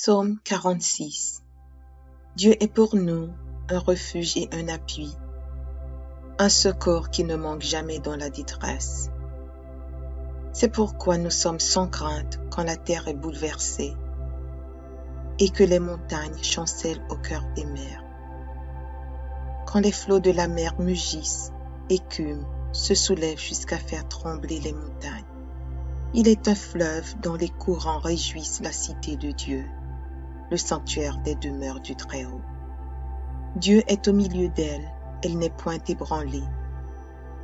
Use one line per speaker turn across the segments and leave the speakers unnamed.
Psaume 46. Dieu est pour nous un refuge et un appui, un secours qui ne manque jamais dans la détresse. C'est pourquoi nous sommes sans crainte quand la terre est bouleversée et que les montagnes chancellent au cœur des mers. Quand les flots de la mer mugissent, écument, se soulèvent jusqu'à faire trembler les montagnes. Il est un fleuve dont les courants réjouissent la cité de Dieu, le sanctuaire des demeures du Très-Haut. Dieu est au milieu d'elle, elle n'est point ébranlée.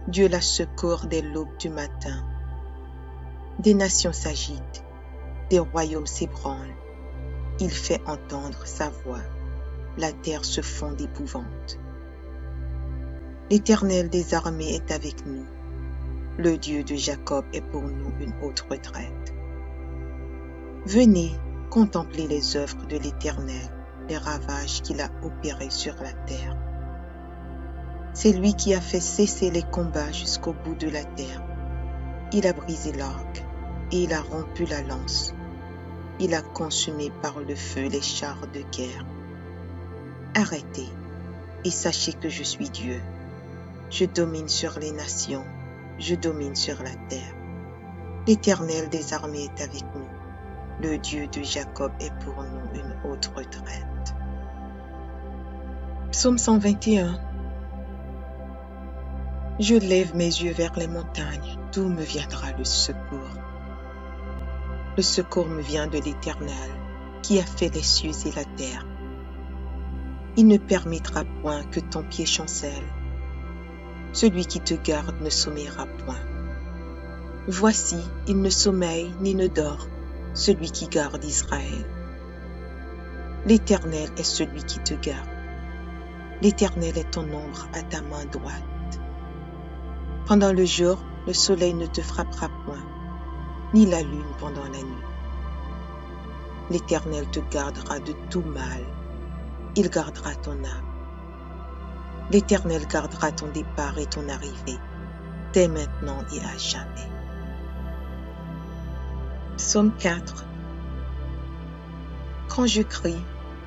Dieu la secourt dès l'aube du matin. Des nations s'agitent, des royaumes s'ébranlent. Il fait entendre sa voix, la terre se fond d'épouvante. L'Éternel des armées est avec nous. Le Dieu de Jacob est pour nous une haute retraite. Venez, contemplez les œuvres de l'Éternel, les ravages qu'il a opérés sur la terre. C'est lui qui a fait cesser les combats jusqu'au bout de la terre. Il a brisé l'arc et il a rompu la lance. Il a consumé par le feu les chars de guerre. Arrêtez et sachez que je suis Dieu. Je domine sur les nations, je domine sur la terre. L'Éternel des armées est avec nous. Le Dieu de Jacob est pour nous une haute retraite. Psaume 121. Je lève mes yeux vers les montagnes, d'où me viendra le secours. Le secours me vient de l'Éternel, qui a fait les cieux et la terre. Il ne permettra point que ton pied chancelle. Celui qui te garde ne sommeillera point. Voici, il ne sommeille ni ne dort, celui qui garde Israël. L'Éternel est celui qui te garde. L'Éternel est ton ombre à ta main droite. Pendant le jour, le soleil ne te frappera point, ni la lune pendant la nuit. L'Éternel te gardera de tout mal. Il gardera ton âme. L'Éternel gardera ton départ et ton arrivée, dès maintenant et à jamais. Psaume 4. Quand je crie,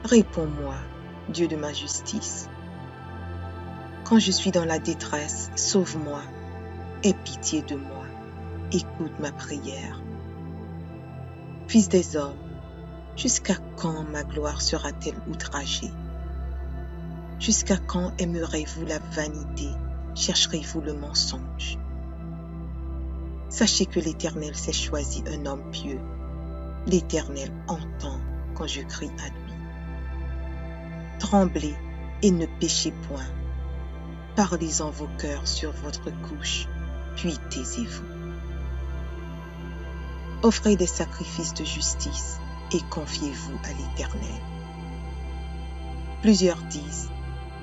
réponds-moi, Dieu de ma justice. Quand je suis dans la détresse, sauve-moi, aie pitié de moi, écoute ma prière. Fils des hommes, jusqu'à quand ma gloire sera-t-elle outragée? Jusqu'à quand aimerez-vous la vanité, chercherez-vous le mensonge? Sachez que l'Éternel s'est choisi un homme pieux. L'Éternel entend quand je crie à lui. Tremblez et ne péchez point. Parlez en vos cœurs sur votre couche, puis taisez-vous. Offrez des sacrifices de justice et confiez-vous à l'Éternel. Plusieurs disent,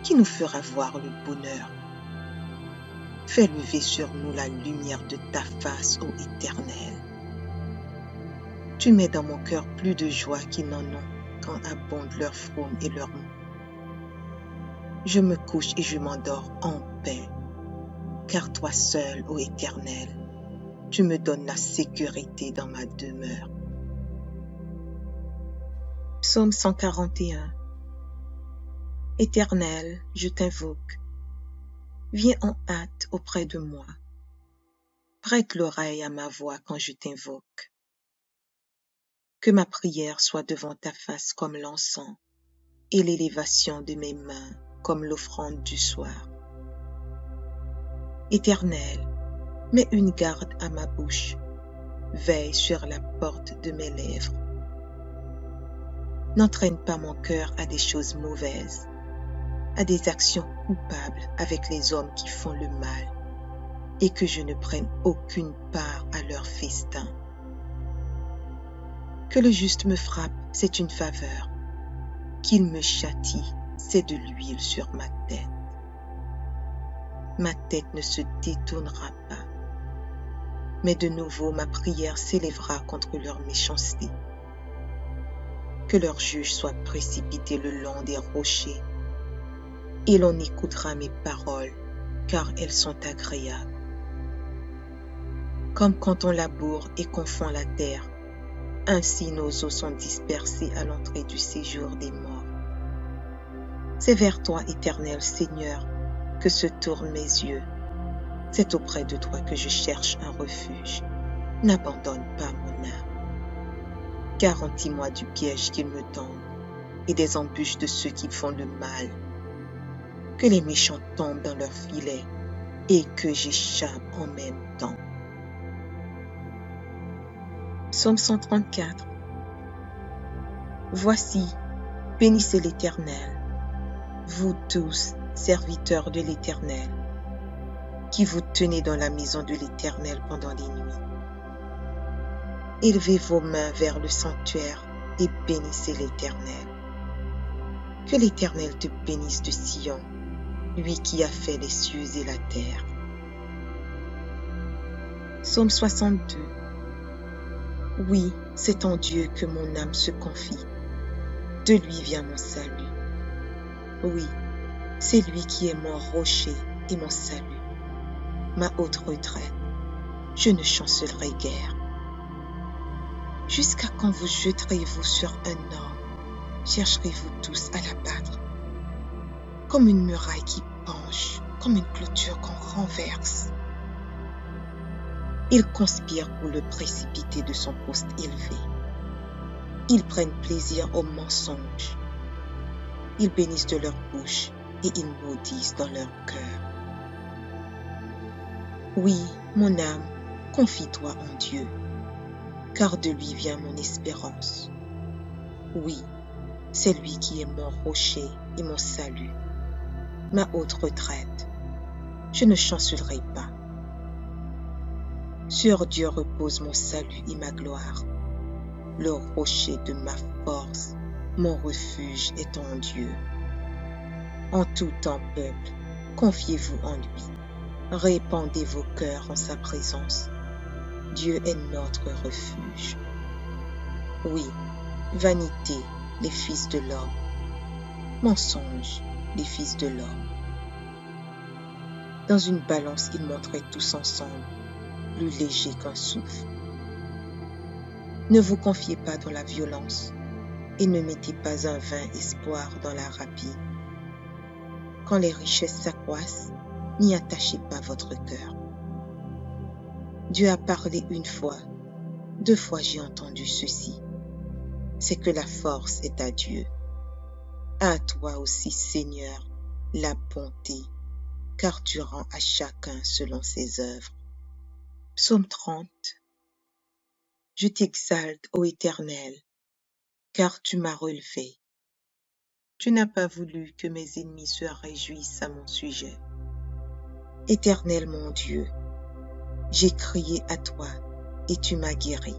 qui nous fera voir le bonheur? Fais lever sur nous la lumière de ta face, ô Éternel. Tu mets dans mon cœur plus de joie qu'ils n'en ont quand abondent leurs fraumes et leurs mots. Je me couche et je m'endors en paix, car toi seul, ô Éternel, tu me donnes la sécurité dans ma demeure. Psaume 141. Éternel, je t'invoque. Viens en hâte auprès de moi. Prête l'oreille à ma voix quand je t'invoque. Que ma prière soit devant ta face comme l'encens et l'élévation de mes mains comme l'offrande du soir. Éternel, mets une garde à ma bouche. Veille sur la porte de mes lèvres. N'entraîne pas mon cœur à des choses mauvaises, à des actions coupables avec les hommes qui font le mal, et que je ne prenne aucune part à leur festin. Que le juste me frappe, c'est une faveur. Qu'il me châtie, c'est de l'huile sur ma tête. Ma tête ne se détournera pas, mais de nouveau ma prière s'élèvera contre leur méchanceté. Que leur juge soit précipité le long des rochers, et l'on écoutera mes paroles, car elles sont agréables. Comme quand on laboure et qu'on fond la terre, Ainsi nos os sont dispersés à l'entrée du séjour des morts. C'est vers toi, Éternel Seigneur, que se tournent mes yeux. C'est auprès de toi que je cherche un refuge. N'abandonne pas mon âme. Garantis-moi du piège qu'ils me tendent et des embûches de ceux qui font le mal. Que les méchants tombent dans leurs filets et que j'échappe en même temps. Psaume 134. Voici, bénissez l'Éternel, vous tous, serviteurs de l'Éternel, qui vous tenez dans la maison de l'Éternel pendant les nuits. Élevez vos mains vers le sanctuaire et bénissez l'Éternel. Que l'Éternel te bénisse de Sion, lui qui a fait les cieux et la terre. Psaume 62. Oui, c'est en Dieu que mon âme se confie. De lui vient mon salut. Oui, c'est lui qui est mon rocher et mon salut, ma haute retraite. Je ne chancellerai guère. Jusqu'à quand vous jeterez-vous sur un homme? Chercherez-vous tous à l'abattre? Comme une muraille qui penche, comme une clôture qu'on renverse. Ils conspirent pour le précipiter de son poste élevé. Ils prennent plaisir au mensonge. Ils bénissent de leur bouche et ils maudissent dans leur cœur. Oui, mon âme, confie-toi en Dieu, car de lui vient mon espérance. Oui, c'est lui qui est mon rocher et mon salut, ma haute retraite. Je ne chancellerai pas. Sur Dieu repose mon salut et ma gloire. Le rocher de ma force, mon refuge est en Dieu. En tout temps, peuple, confiez-vous en lui. Répandez vos cœurs en sa présence. Dieu est notre refuge. Oui, vanité, les fils de l'homme. Mensonge, les fils de l'homme. Dans une balance, ils montraient tous ensemble, plus léger qu'un souffle. Ne vous confiez pas dans la violence et ne mettez pas un vain espoir dans la rapine. Quand les richesses s'accroissent, n'y attachez pas votre cœur. Dieu a parlé une fois, 2 fois j'ai entendu ceci. C'est que la force est à Dieu. À toi aussi, Seigneur, la bonté, car tu rends à chacun selon ses œuvres. Psaume 30. Je t'exalte, ô Éternel, car tu m'as relevé. Tu n'as pas voulu que mes ennemis se réjouissent à mon sujet. Éternel mon Dieu, j'ai crié à toi et tu m'as guéri.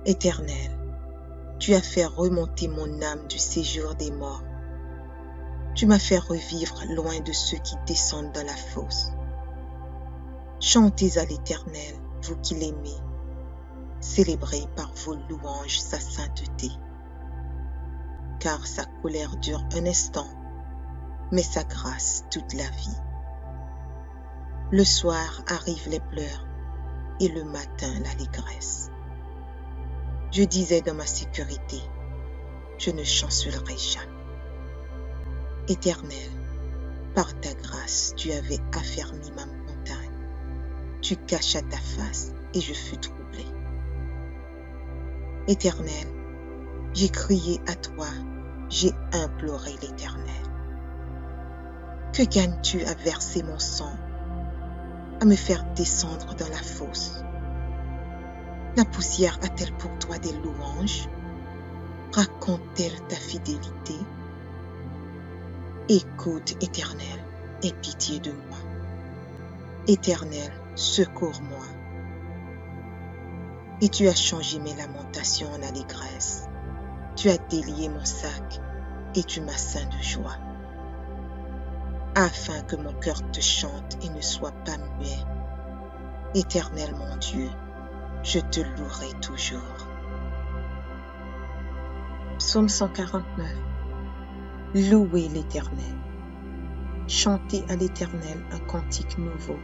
Éternel, tu as fait remonter mon âme du séjour des morts. Tu m'as fait revivre loin de ceux qui descendent dans la fosse. Chantez à l'Éternel, vous qui l'aimez. Célébrez par vos louanges sa sainteté. Car sa colère dure un instant, mais sa grâce toute la vie. Le soir arrivent les pleurs et le matin l'allégresse. Je disais dans ma sécurité, je ne chancellerai jamais. Éternel, par ta grâce, tu avais affermi ma montagne. Tu cachas ta face et je fus troublé. Éternel, j'ai crié à toi, j'ai imploré l'Éternel. Que gagnes-tu à verser mon sang, à me faire descendre dans la fosse? La poussière a-t-elle pour toi des louanges? Raconte-t-elle ta fidélité? Écoute, Éternel, aie pitié de moi. Éternel, secours-moi. Et tu as changé mes lamentations en allégresse. Tu as délié mon sac et tu m'as ceint de joie. Afin que mon cœur te chante et ne soit pas muet. Éternel mon Dieu, je te louerai toujours. Psaume 149. Louez l'Éternel. Chantez à l'Éternel un cantique nouveau.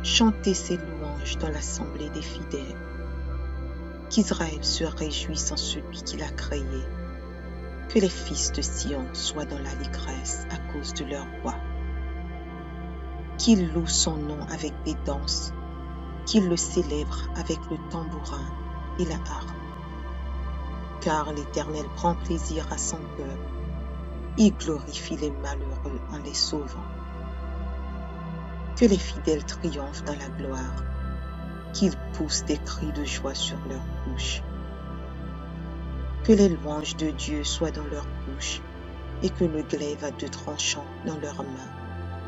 Chantez ses louanges dans l'assemblée des fidèles. qu'Israël se réjouisse en celui qui l'a créé, que les fils de Sion soient dans l'allégresse à cause de leur roi, qu'ils louent son nom avec des danses, qu'ils le célèbrent avec le tambourin et la harpe. Car l'Éternel prend plaisir à son peuple, il glorifie les malheureux en les sauvant. Que les fidèles triomphent dans la gloire, qu'ils poussent des cris de joie sur leurs bouches. Que les louanges de Dieu soient dans leur bouche et que le glaive à deux tranchants dans leurs mains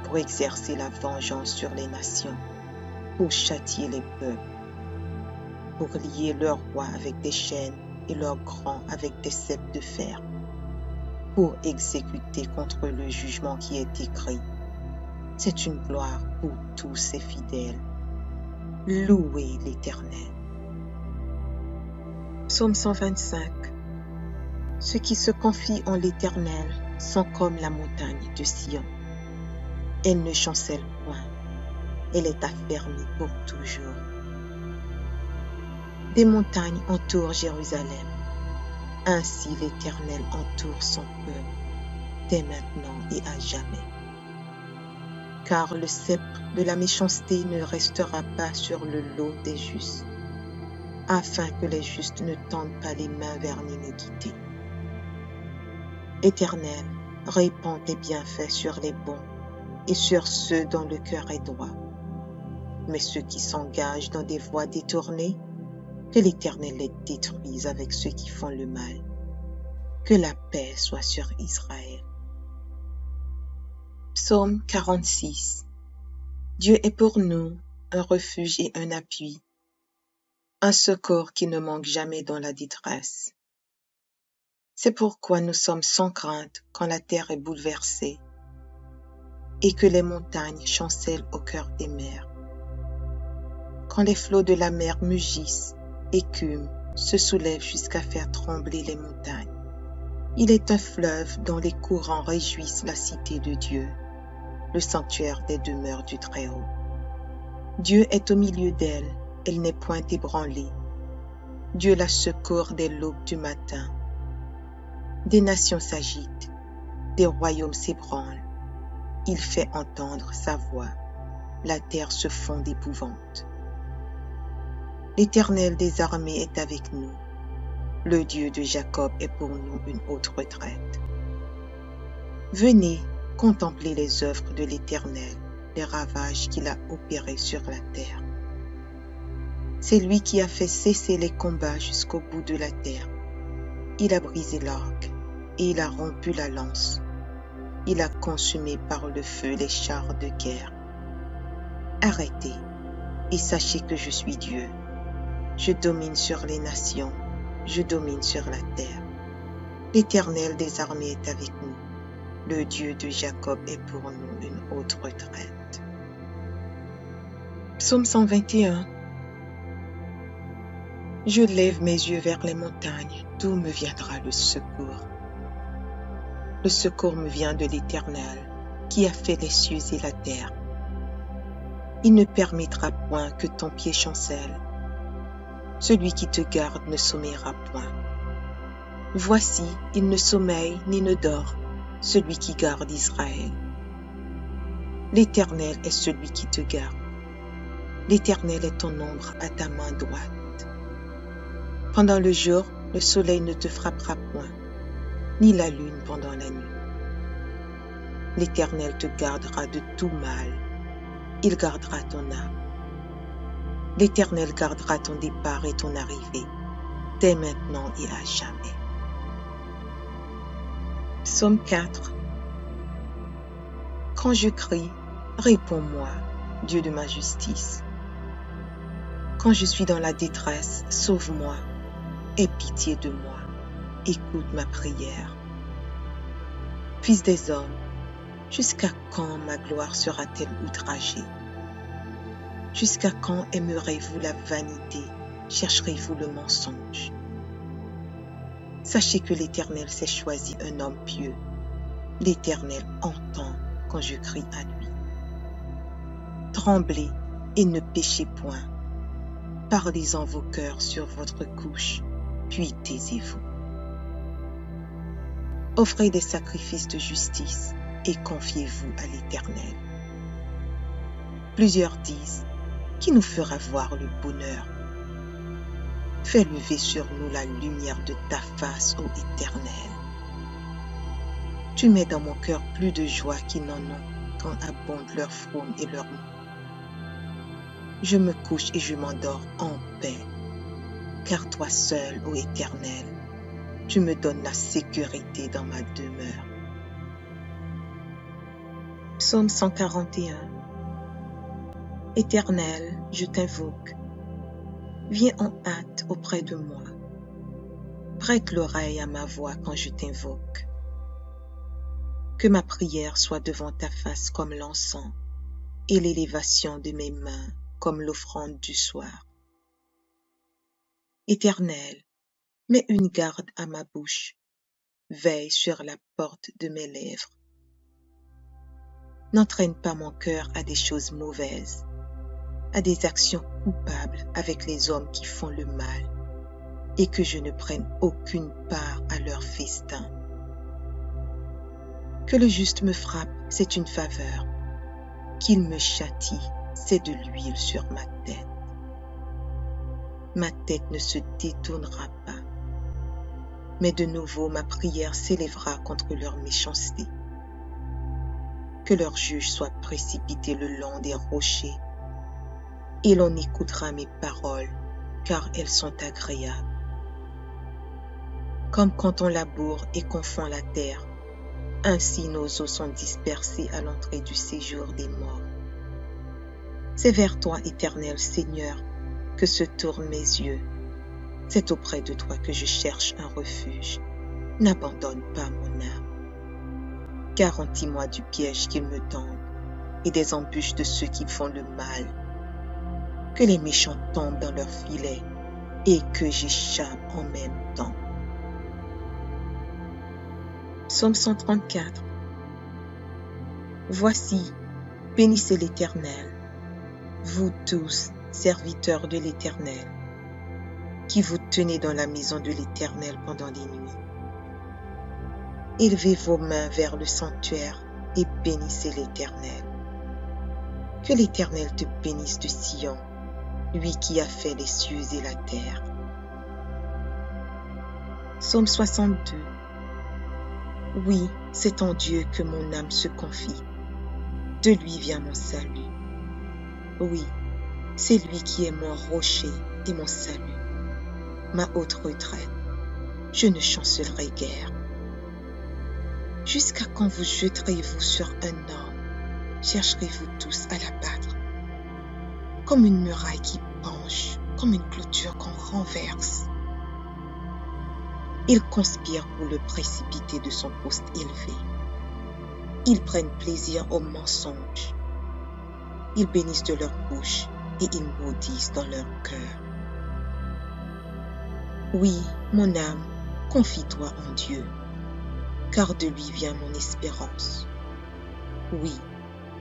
pour exercer la vengeance sur les nations, pour châtier les peuples, pour lier leurs rois avec des chaînes et leurs grands avec des ceps de fer, pour exécuter contre le jugement qui est écrit. C'est une gloire pour tous ses fidèles. Louez l'Éternel. Psaume 125. Ceux qui se confient en l'Éternel sont comme la montagne de Sion. Elle ne chancelle point, elle est affermie pour toujours. Des montagnes entourent Jérusalem, ainsi l'Éternel entoure son peuple, dès maintenant et à jamais. Car le sceptre de la méchanceté ne restera pas sur le lot des justes, afin que les justes ne tendent pas les mains vers l'iniquité. Éternel, répands tes bienfaits sur les bons et sur ceux dont le cœur est droit. Mais ceux qui s'engagent dans des voies détournées, que l'Éternel les détruise avec ceux qui font le mal. Que la paix soit sur Israël. Psaume 46. Dieu est pour nous un refuge et un appui, un secours qui ne manque jamais dans la détresse. C'est pourquoi nous sommes sans crainte quand la terre est bouleversée et que les montagnes chancellent au cœur des mers. Quand les flots de la mer mugissent, écument, se soulèvent jusqu'à faire trembler les montagnes. Il est un fleuve dont les courants réjouissent la cité de Dieu, le sanctuaire des demeures du Très-Haut. Dieu est au milieu d'elle, elle n'est point ébranlée. Dieu la secourt dès l'aube du matin. Des nations s'agitent, des royaumes s'ébranlent. Il fait entendre sa voix, la terre se fond d'épouvante. L'Éternel des armées est avec nous. Le Dieu de Jacob est pour nous une haute retraite. Venez contempler les œuvres de l'Éternel, les ravages qu'il a opérés sur la terre. C'est lui qui a fait cesser les combats jusqu'au bout de la terre. Il a brisé l'arc et il a rompu la lance. Il a consumé par le feu les chars de guerre. Arrêtez et sachez que je suis Dieu. Je domine sur les nations, je domine sur la terre. L'Éternel des armées est avec nous. Le Dieu de Jacob est pour nous une haute retraite. Psaume 121. Je lève mes yeux vers les montagnes, d'où me viendra le secours. Le secours me vient de l'Éternel, qui a fait les cieux et la terre. Il ne permettra point que ton pied chancelle. Celui qui te garde ne sommeillera point. Voici, il ne sommeille ni ne dort, celui qui garde Israël. L'Éternel est celui qui te garde. L'Éternel est ton ombre à ta main droite. Pendant le jour, le soleil ne te frappera point, ni la lune pendant la nuit. L'Éternel te gardera de tout mal. Il gardera ton âme. L'Éternel gardera ton départ et ton arrivée, dès maintenant et à jamais. Psaume 4. Quand je crie, réponds-moi, Dieu de ma justice. Quand je suis dans la détresse, sauve-moi, aie pitié de moi, écoute ma prière. Fils des hommes, jusqu'à quand ma gloire sera-t-elle outragée? Jusqu'à quand aimerez-vous la vanité, chercherez-vous le mensonge? Sachez que l'Éternel s'est choisi un homme pieux. L'Éternel entend quand je crie à lui. Tremblez et ne péchez point. Parlez-en vos cœurs sur votre couche, puis taisez-vous. Offrez des sacrifices de justice et confiez-vous à l'Éternel. Plusieurs disent, qui nous fera voir le bonheur? Fais lever sur nous la lumière de ta face, ô Éternel. Tu mets dans mon cœur plus de joie qu'ils n'en ont quand abondent leur fraume et leur mou. Je me couche et je m'endors en paix, car toi seul, ô Éternel, tu me donnes la sécurité dans ma demeure. Psaume 141. Éternel, je t'invoque. Viens en hâte auprès de moi. Prête l'oreille à ma voix quand je t'invoque. Que ma prière soit devant ta face comme l'encens et l'élévation de mes mains comme l'offrande du soir. Éternel, mets une garde à ma bouche, veille sur la porte de mes lèvres. N'entraîne pas mon cœur à des choses mauvaises, à des actions coupables avec les hommes qui font le mal, et que je ne prenne aucune part à leur festin. Que le juste me frappe, c'est une faveur. Qu'il me châtie, c'est de l'huile sur ma tête. Ma tête ne se détournera pas, mais de nouveau ma prière s'élèvera contre leur méchanceté. Que leur juge soit précipité le long des rochers, et l'on écoutera mes paroles, car elles sont agréables. Comme quand on laboure et qu'on fond la terre, ainsi nos os sont dispersés à l'entrée du séjour des morts. C'est vers toi, Éternel Seigneur, que se tournent mes yeux. C'est auprès de toi que je cherche un refuge. N'abandonne pas mon âme. Garantis-moi du piège qu'ils me tendent et des embûches de ceux qui font le mal. Que les méchants tombent dans leurs filets et que j'échappe en même temps. Psaume 134. Voici, bénissez l'Éternel, vous tous, serviteurs de l'Éternel, qui vous tenez dans la maison de l'Éternel pendant les nuits. Élevez vos mains vers le sanctuaire et bénissez l'Éternel. Que l'Éternel te bénisse de Sion, lui qui a fait les cieux et la terre. Psaume 62. Oui, c'est en Dieu que mon âme se confie. De lui vient mon salut. Oui, c'est lui qui est mon rocher et mon salut, ma haute retraite. Je ne chancellerai guère. Jusqu'à quand vous jetterez-vous sur un homme? Chercherez-vous tous à l'abattre? Comme une muraille qui penche, comme une clôture qu'on renverse. Ils conspirent pour le précipiter de son poste élevé. Ils prennent plaisir au mensonge. Ils bénissent de leur bouche et ils maudissent dans leur cœur. Oui, mon âme, confie-toi en Dieu, car de lui vient mon espérance. Oui,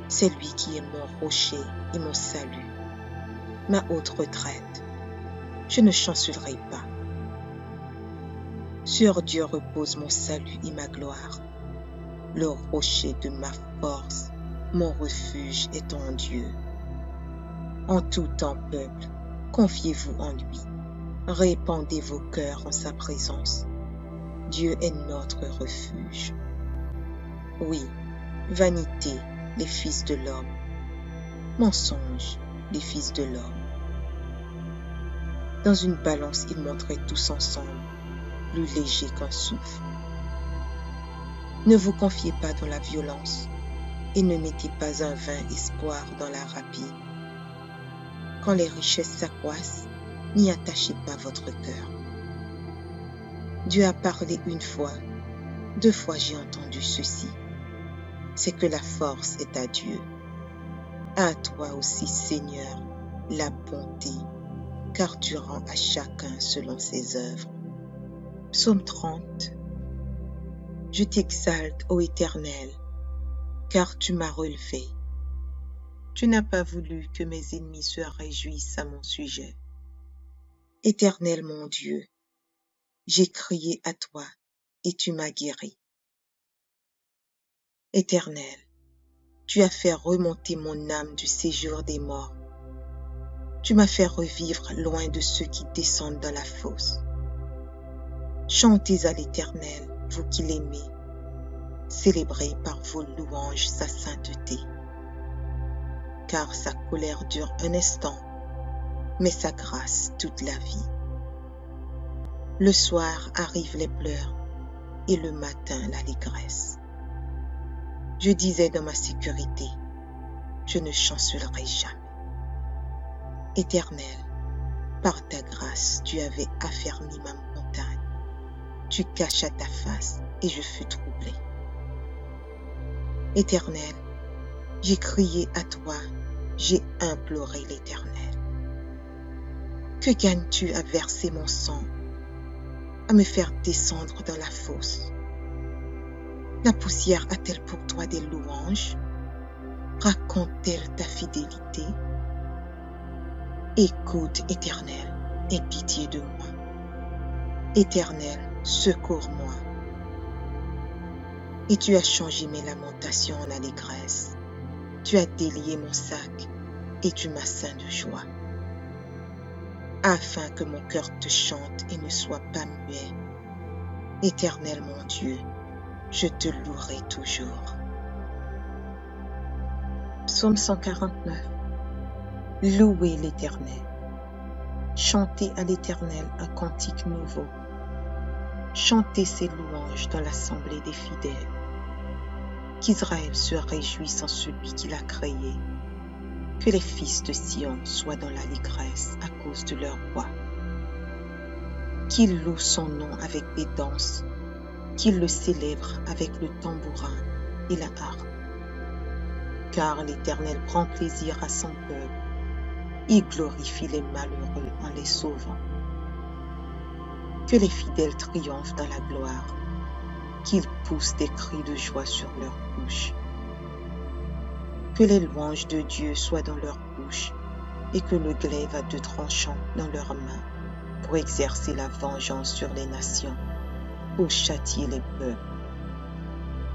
c'est lui qui est mon rocher et mon salut, ma haute retraite. Je ne chancellerai pas. Sur Dieu repose mon salut et ma gloire. Le rocher de ma force, mon refuge est en Dieu. En tout temps, peuple, confiez-vous en lui. Répandez vos cœurs en sa présence. Dieu est notre refuge. Oui, vanité, les fils de l'homme. Mensonge, les fils de l'homme. Dans une balance, ils montraient tous ensemble, plus léger qu'un souffle. Ne vous confiez pas dans la violence et ne mettez pas un vain espoir dans la rapine. Quand les richesses s'accroissent, n'y attachez pas votre cœur. Dieu a parlé une fois, 2 fois j'ai entendu ceci. C'est que la force est à Dieu. À toi aussi, Seigneur, la bonté, car tu rends à chacun selon ses œuvres. Psaume 30. Je t'exalte, ô Éternel, car tu m'as relevé. Tu n'as pas voulu que mes ennemis se réjouissent à mon sujet. Éternel mon Dieu, j'ai crié à toi et tu m'as guéri. Éternel, tu as fait remonter mon âme du séjour des morts. Tu m'as fait revivre loin de ceux qui descendent dans la fosse. Chantez à l'Éternel, vous qui l'aimez. Célébrez par vos louanges sa sainteté. Car sa colère dure un instant, mais sa grâce toute la vie. Le soir arrivent les pleurs et le matin l'allégresse. Je disais dans ma sécurité, je ne chancellerai jamais. Éternel, par ta grâce, tu avais affermi ma montagne. Tu cachas ta face et je fus troublé. Éternel, j'ai crié à toi, j'ai imploré l'Éternel. Que gagnes-tu à verser mon sang, à me faire descendre dans la fosse? La poussière a-t-elle pour toi des louanges? Raconte-t-elle ta fidélité? Écoute, Éternel, aie pitié de moi. Éternel, secours-moi. Et tu as changé mes lamentations en allégresse. Tu as délié mon sac et tu m'as ceint de joie. Afin que mon cœur te chante et ne soit pas muet. Éternel mon Dieu, je te louerai toujours. Psaume 149. Louez l'Éternel. Chantez à l'Éternel un cantique nouveau. Chantez ses louanges dans l'assemblée des fidèles. Qu'Israël se réjouisse en celui qui l'a créé. Que les fils de Sion soient dans l'allégresse à cause de leur roi. Qu'ils louent son nom avec des danses, qu'ils le célèbrent avec le tambourin et la harpe. Car l'Éternel prend plaisir à son peuple. Il glorifie les malheureux en les sauvant. Que les fidèles triomphent dans la gloire, qu'ils poussent des cris de joie sur leurs bouches. Que les louanges de Dieu soient dans leur bouche et que le glaive à deux tranchants dans leurs mains pour exercer la vengeance sur les nations, pour châtier les peuples,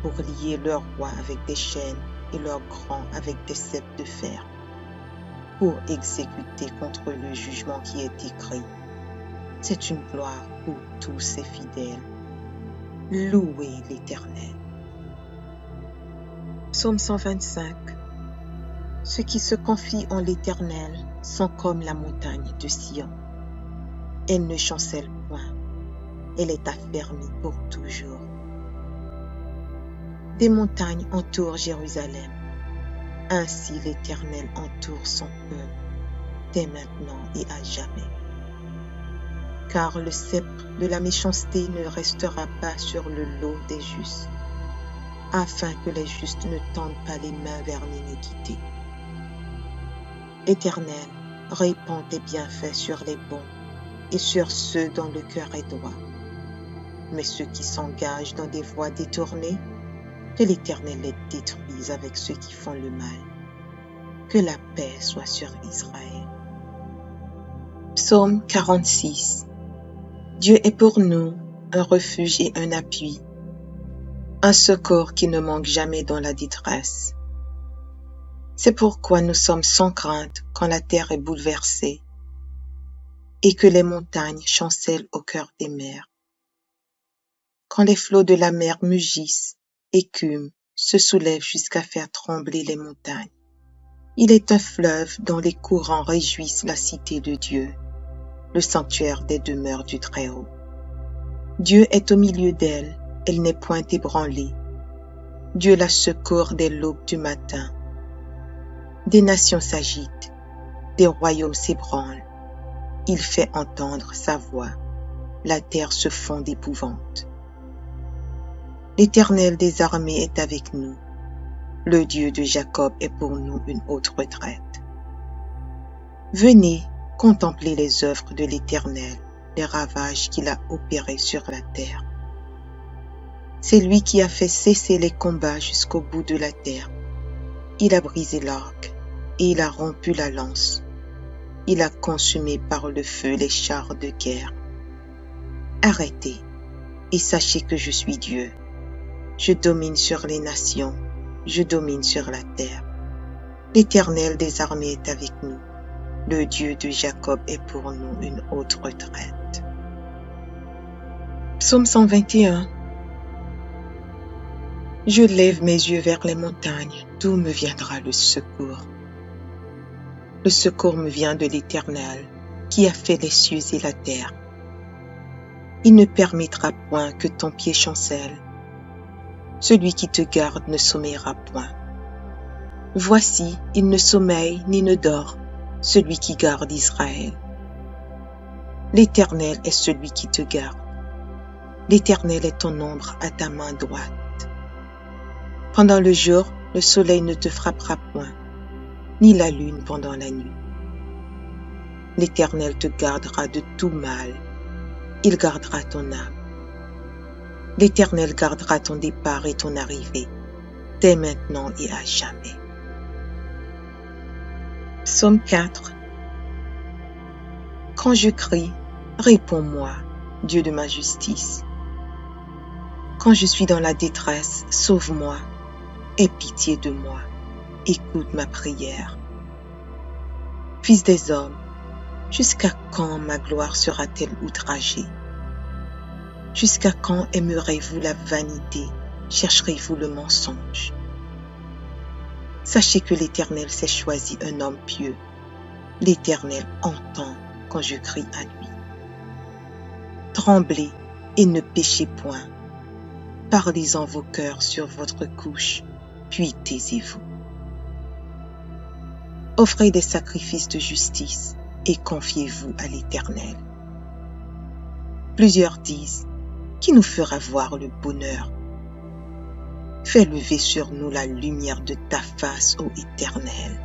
pour lier leurs rois avec des chaînes et leurs grands avec des ceps de fer, pour exécuter contre le jugement qui est écrit. C'est une gloire pour tous ses fidèles. Louez l'Éternel. Psaume 125. Ceux qui se confient en l'Éternel sont comme la montagne de Sion. Elle ne chancelle point, elle est affermie pour toujours. Des montagnes entourent Jérusalem. Ainsi l'Éternel entoure son peuple, dès maintenant et à jamais. Car le sceptre de la méchanceté ne restera pas sur le lot des justes, afin que les justes ne tendent pas les mains vers l'iniquité. Éternel, répands tes bienfaits sur les bons et sur ceux dont le cœur est droit. Mais ceux qui s'engagent dans des voies détournées, que l'Éternel les détruise avec ceux qui font le mal. Que la paix soit sur Israël. Psaume 46. Dieu est pour nous un refuge et un appui, un secours qui ne manque jamais dans la détresse. C'est pourquoi nous sommes sans crainte quand la terre est bouleversée et que les montagnes chancellent au cœur des mers. Quand les flots de la mer mugissent, écument, se soulèvent jusqu'à faire trembler les montagnes. Il est un fleuve dont les courants réjouissent la cité de Dieu, le sanctuaire des demeures du Très-Haut. Dieu est au milieu d'elle, elle n'est point ébranlée. Dieu la secourt dès l'aube du matin. Des nations s'agitent, des royaumes s'ébranlent. Il fait entendre sa voix, la terre se fond d'épouvante. L'Éternel des armées est avec nous. Le Dieu de Jacob est pour nous une haute retraite. Venez, contemplez les œuvres de l'Éternel, les ravages qu'il a opérés sur la terre. C'est lui qui a fait cesser les combats jusqu'au bout de la terre. Il a brisé l'arc et il a rompu la lance. il a consumé par le feu les chars de guerre. Arrêtez et sachez que je suis Dieu. Je domine sur les nations, je domine sur la terre. L'Éternel des armées est avec nous. Le Dieu de Jacob est pour nous une haute retraite. Psaume 121. Je lève mes yeux vers les montagnes, d'où me viendra le secours. Le secours me vient de l'Éternel, qui a fait les cieux et la terre. Il ne permettra point que ton pied chancelle. Celui qui te garde ne sommeillera point. Voici, il ne sommeille ni ne dort, celui qui garde Israël. L'Éternel est celui qui te garde. L'Éternel est ton ombre à ta main droite. Pendant le jour, le soleil ne te frappera point, ni la lune pendant la nuit. L'Éternel te gardera de tout mal. Il gardera ton âme. L'Éternel gardera ton départ et ton arrivée, dès maintenant et à jamais. Psaume 4. Quand je crie, réponds-moi, Dieu de ma justice. Quand je suis dans la détresse, sauve-moi, aie pitié de moi, écoute ma prière. Fils des hommes, jusqu'à quand ma gloire sera-t-elle outragée? Jusqu'à quand aimerez-vous la vanité, chercherez-vous le mensonge? Sachez que l'Éternel s'est choisi un homme pieux. L'Éternel entend quand je crie à lui. Tremblez et ne péchez point. Parlez en vos cœurs sur votre couche, puis taisez-vous. Offrez des sacrifices de justice et confiez-vous à l'Éternel. Plusieurs disent, qui nous fera voir le bonheur? Fais lever sur nous la lumière de ta face, ô Éternel.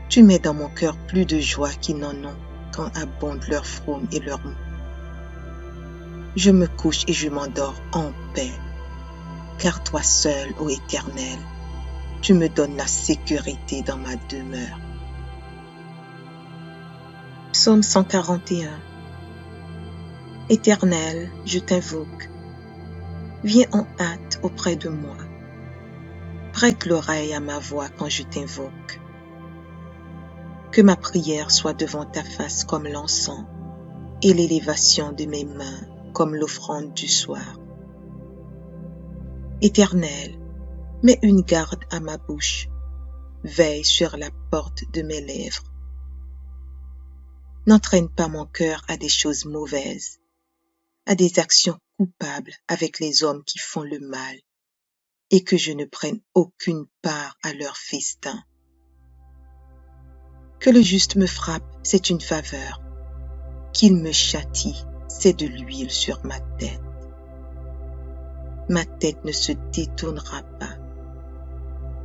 Tu mets dans mon cœur plus de joie qu'ils n'en ont quand abondent leurs fraumes et leurs maux. Je me couche et je m'endors en paix, car toi seul, ô Éternel, tu me donnes la sécurité dans ma demeure. Psaume 141. Éternel, je t'invoque. Viens en hâte auprès de moi. Prête l'oreille à ma voix quand je t'invoque. Que ma prière soit devant ta face comme l'encens et l'élévation de mes mains comme l'offrande du soir. Éternel, mets une garde à ma bouche, veille sur la porte de mes lèvres. N'entraîne pas mon cœur à des choses mauvaises, à des actions coupables avec les hommes qui font le mal, et que je ne prenne aucune part à leur festin. Que le juste me frappe, c'est une faveur. Qu'il me châtie, c'est de l'huile sur ma tête. Ma tête ne se détournera pas,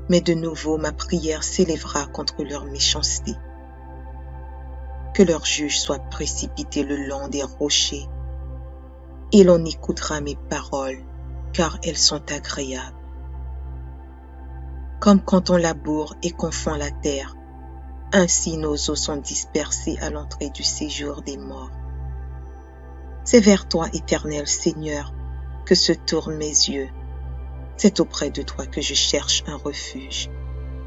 mais de nouveau ma prière s'élèvera contre leur méchanceté. Que leur juge soit précipité le long des rochers, et l'on écoutera mes paroles, car elles sont agréables. Comme quand on laboure et qu'on fend la terre, ainsi nos os sont dispersés à l'entrée du séjour des morts. C'est vers toi, Éternel Seigneur, que se tournent mes yeux. C'est auprès de toi que je cherche un refuge.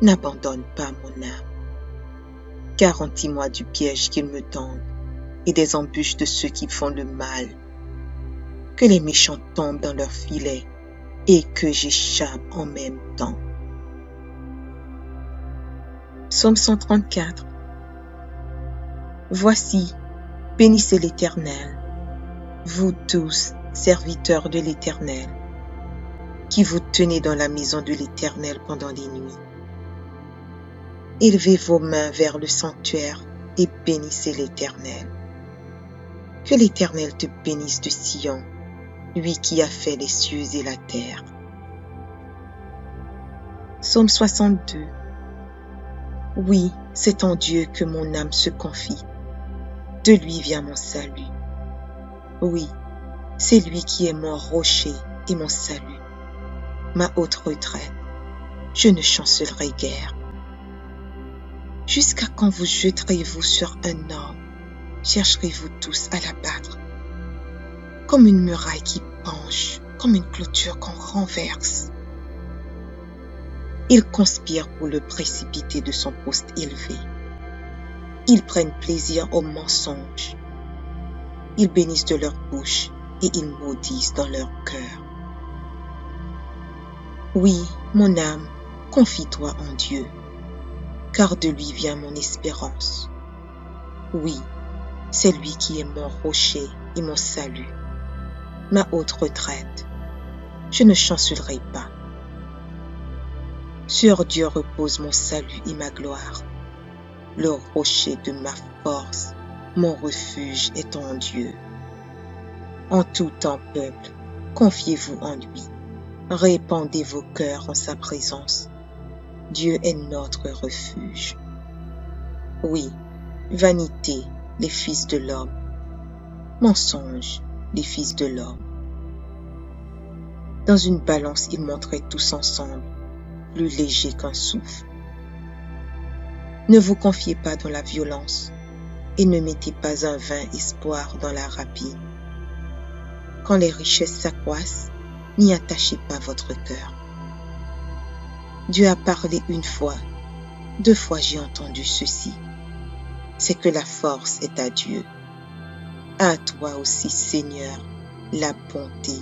N'abandonne pas mon âme. Garantis-moi du piège qu'ils me tendent et des embûches de ceux qui font le mal. Que les méchants tombent dans leurs filets et que j'échappe en même temps. Psaume 134. Voici, bénissez l'Éternel, vous tous, serviteurs de l'Éternel, qui vous tenez dans la maison de l'Éternel pendant les nuits. Élevez vos mains vers le sanctuaire et bénissez l'Éternel. Que l'Éternel te bénisse de Sion, lui qui a fait les cieux et la terre. Psaume 62. Oui, c'est en Dieu que mon âme se confie. De lui vient mon salut. Oui, c'est lui qui est mon rocher et mon salut, ma haute retraite. Je ne chancellerai guère. Jusqu'à quand vous jeterez-vous sur un homme? Chercherez-vous tous à l'abattre? Comme une muraille qui penche, comme une clôture qu'on renverse. Ils conspirent pour le précipiter de son poste élevé. Ils prennent plaisir au mensonge. Ils bénissent de leur bouche et ils maudissent dans leur cœur. Oui, mon âme, confie-toi en Dieu, car de lui vient mon espérance. Oui, c'est lui qui est mon rocher et mon salut, ma haute retraite. Je ne chancellerai pas. Sur Dieu repose mon salut et ma gloire. Le rocher de ma force, mon refuge est en Dieu. En tout temps, peuple, confiez-vous en lui. Répandez vos cœurs en sa présence. Dieu est notre refuge. Oui, vanité, les fils de l'homme. Mensonge, les fils de l'homme. Dans une balance, ils montraient tous ensemble, plus légers qu'un souffle. Ne vous confiez pas dans la violence et ne mettez pas un vain espoir dans la rapine. Quand les richesses s'accroissent, n'y attachez pas votre cœur. Dieu a parlé une fois, 2 fois j'ai entendu ceci. C'est que la force est à Dieu. À toi aussi, Seigneur, la bonté,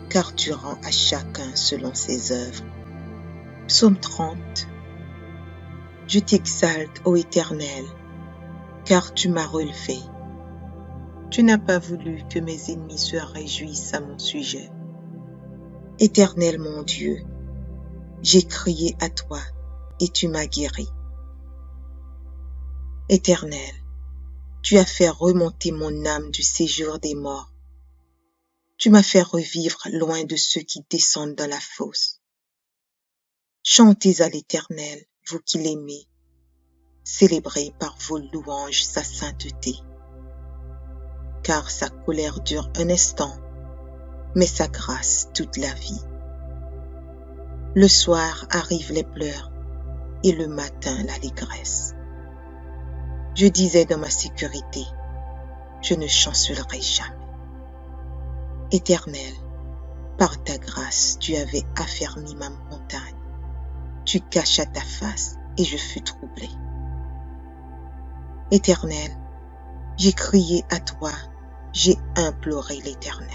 car tu rends à chacun selon ses œuvres. Psaume 30. Je t'exalte, ô Éternel, car tu m'as relevé. Tu n'as pas voulu que mes ennemis se réjouissent à mon sujet. Éternel mon Dieu, j'ai crié à toi et tu m'as guéri. Éternel, tu as fait remonter mon âme du séjour des morts. Tu m'as fait revivre loin de ceux qui descendent dans la fosse. Chantez à l'Éternel, vous qui l'aimez. Célébrez par vos louanges sa sainteté. Car sa colère dure un instant, mais sa grâce toute la vie. Le soir arrivent les pleurs et le matin l'allégresse. Je disais dans ma sécurité, je ne chancellerai jamais. Éternel, par ta grâce, tu avais affermi ma montagne. Tu cachas ta face et je fus troublé. Éternel, j'ai crié à toi, j'ai imploré l'Éternel.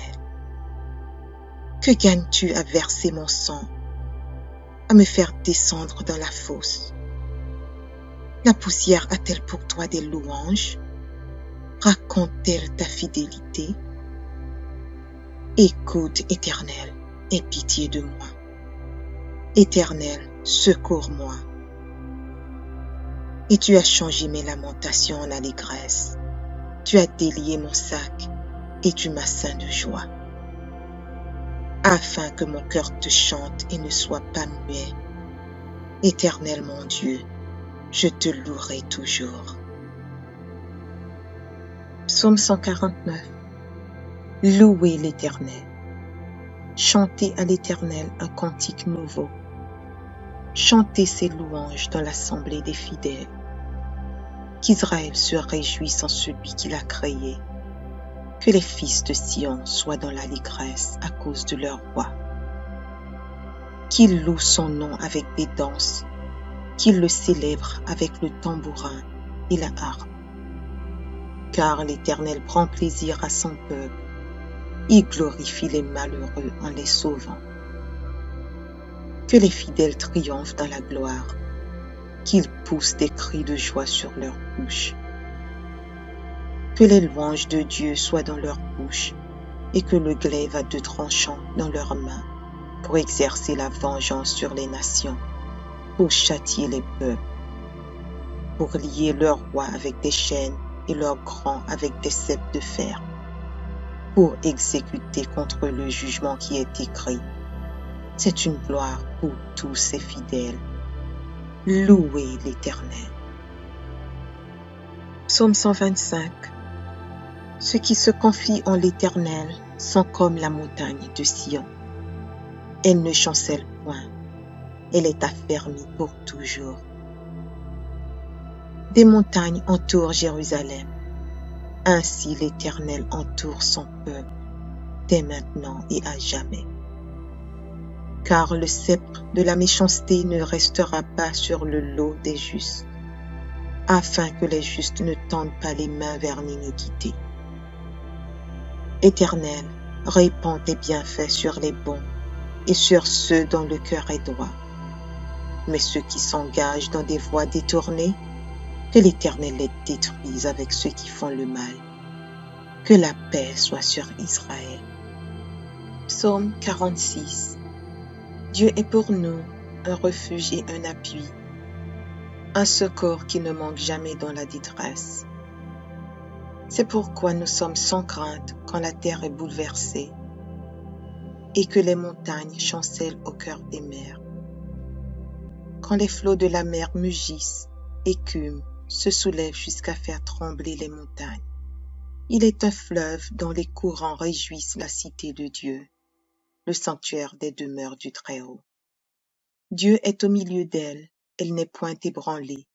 Que gagnes-tu à verser mon sang, à me faire descendre dans la fosse? La poussière a-t-elle pour toi des louanges? Raconte-t-elle ta fidélité? Écoute, Éternel, aie pitié de moi. Éternel, secours-moi. Et tu as changé mes lamentations en allégresse. Tu as délié mon sac et tu m'as ceint de joie. Afin que mon cœur te chante et ne soit pas muet. Éternel mon Dieu, je te louerai toujours. Psaume 149. Louez l'Éternel. Chantez à l'Éternel un cantique nouveau. Chantez ses louanges dans l'assemblée des fidèles. Qu'Israël se réjouisse en celui qui l'a créé. Que les fils de Sion soient dans l'allégresse à cause de leur roi. Qu'ils louent son nom avec des danses, qu'ils le célèbrent avec le tambourin et la harpe. Car l'Éternel prend plaisir à son peuple, il glorifie les malheureux en les sauvant. Que les fidèles triomphent dans la gloire, qu'ils poussent des cris de joie sur leurs bouches. Que les louanges de Dieu soient dans leur bouche et que le glaive à 2 tranchants dans leurs mains pour exercer la vengeance sur les nations, pour châtier les peuples, pour lier leurs rois avec des chaînes et leurs grands avec des ceps de fer, pour exécuter contre le jugement qui est écrit. C'est une gloire pour tous ses fidèles. Louez l'Éternel. Psaume 125. Ceux qui se confient en l'Éternel sont comme la montagne de Sion. Elle ne chancelle point, elle est affermie pour toujours. Des montagnes entourent Jérusalem. Ainsi l'Éternel entoure son peuple, dès maintenant et à jamais. Car le sceptre de la méchanceté ne restera pas sur le lot des justes, afin que les justes ne tendent pas les mains vers l'iniquité. Éternel, répands tes bienfaits sur les bons et sur ceux dont le cœur est droit. Mais ceux qui s'engagent dans des voies détournées, que l'Éternel les détruise avec ceux qui font le mal. Que la paix soit sur Israël. Psaume 46. Dieu est pour nous un refuge et un appui, un secours qui ne manque jamais dans la détresse. C'est pourquoi nous sommes sans crainte quand la terre est bouleversée et que les montagnes chancellent au cœur des mers. Quand les flots de la mer mugissent, écument, se soulèvent jusqu'à faire trembler les montagnes. Il est un fleuve dont les courants réjouissent la cité de Dieu, le sanctuaire des demeures du Très-Haut. Dieu est au milieu d'elle, elle n'est point ébranlée.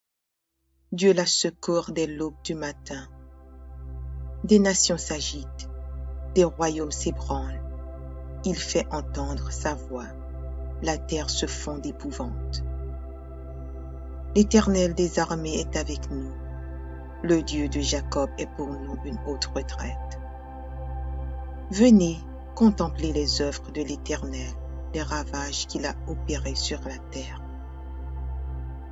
Dieu la secourt dès l'aube du matin. Des nations s'agitent, des royaumes s'ébranlent. Il fait entendre sa voix, la terre se fond d'épouvante. L'Éternel des armées est avec nous. Le Dieu de Jacob est pour nous une haute retraite. Venez contempler les œuvres de l'Éternel, les ravages qu'il a opérés sur la terre.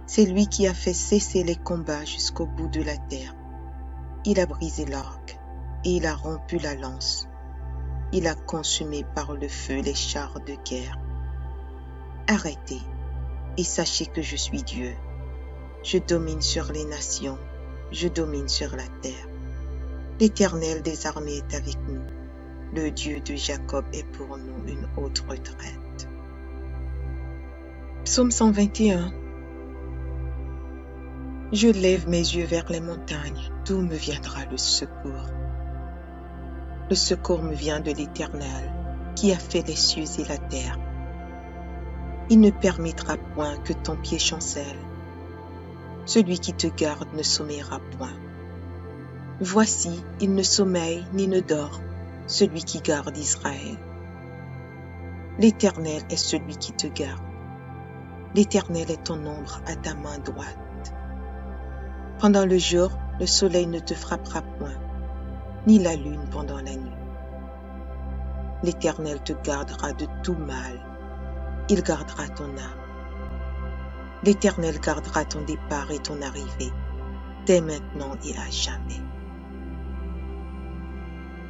C'est lui qui a fait cesser les combats jusqu'au bout de la terre. Il a brisé l'arc et il a rompu la lance. Il a consumé par le feu les chars de guerre. Arrêtez et sachez que je suis Dieu. Je domine sur les nations, je domine sur la terre. L'Éternel des armées est avec nous. Le Dieu de Jacob est pour nous une haute retraite. Psaume 121. Je lève mes yeux vers les montagnes, d'où me viendra le secours? Le secours me vient de l'Éternel, qui a fait les cieux et la terre. Il ne permettra point que ton pied chancelle. Celui qui te garde ne sommeillera point. Voici, il ne sommeille ni ne dort, celui qui garde Israël. L'Éternel est celui qui te garde. L'Éternel est ton ombre à ta main droite. Pendant le jour, le soleil ne te frappera point, ni la lune pendant la nuit. L'Éternel te gardera de tout mal. Il gardera ton âme. L'Éternel gardera ton départ et ton arrivée, dès maintenant et à jamais.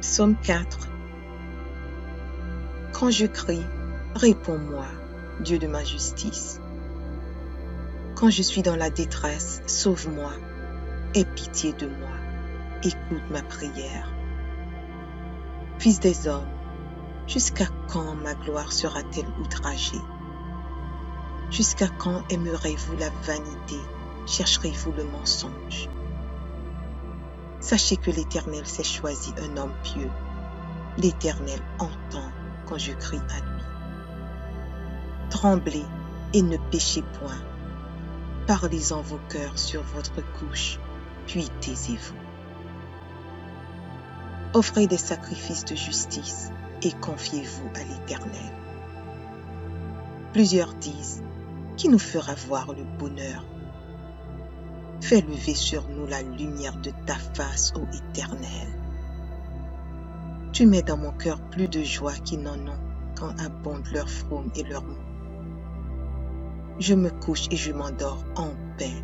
Psaume 4. Quand je crie, réponds-moi, Dieu de ma justice. Quand je suis dans la détresse, sauve-moi, aie pitié de moi, écoute ma prière. Fils des hommes, jusqu'à quand ma gloire sera-t-elle outragée? Jusqu'à quand aimerez-vous la vanité, chercherez-vous le mensonge? Sachez que l'Éternel s'est choisi un homme pieux. L'Éternel entend quand je crie à lui. Tremblez et ne péchez point. Parlez en vos cœurs sur votre couche, puis taisez-vous. Offrez des sacrifices de justice et confiez-vous à l'Éternel. Plusieurs disent, qui nous fera voir le bonheur? Fais lever sur nous la lumière de ta face, ô Éternel. Tu mets dans mon cœur plus de joie qu'ils n'en ont quand abondent leurs fraumes et leurs maux. Je me couche et je m'endors en paix,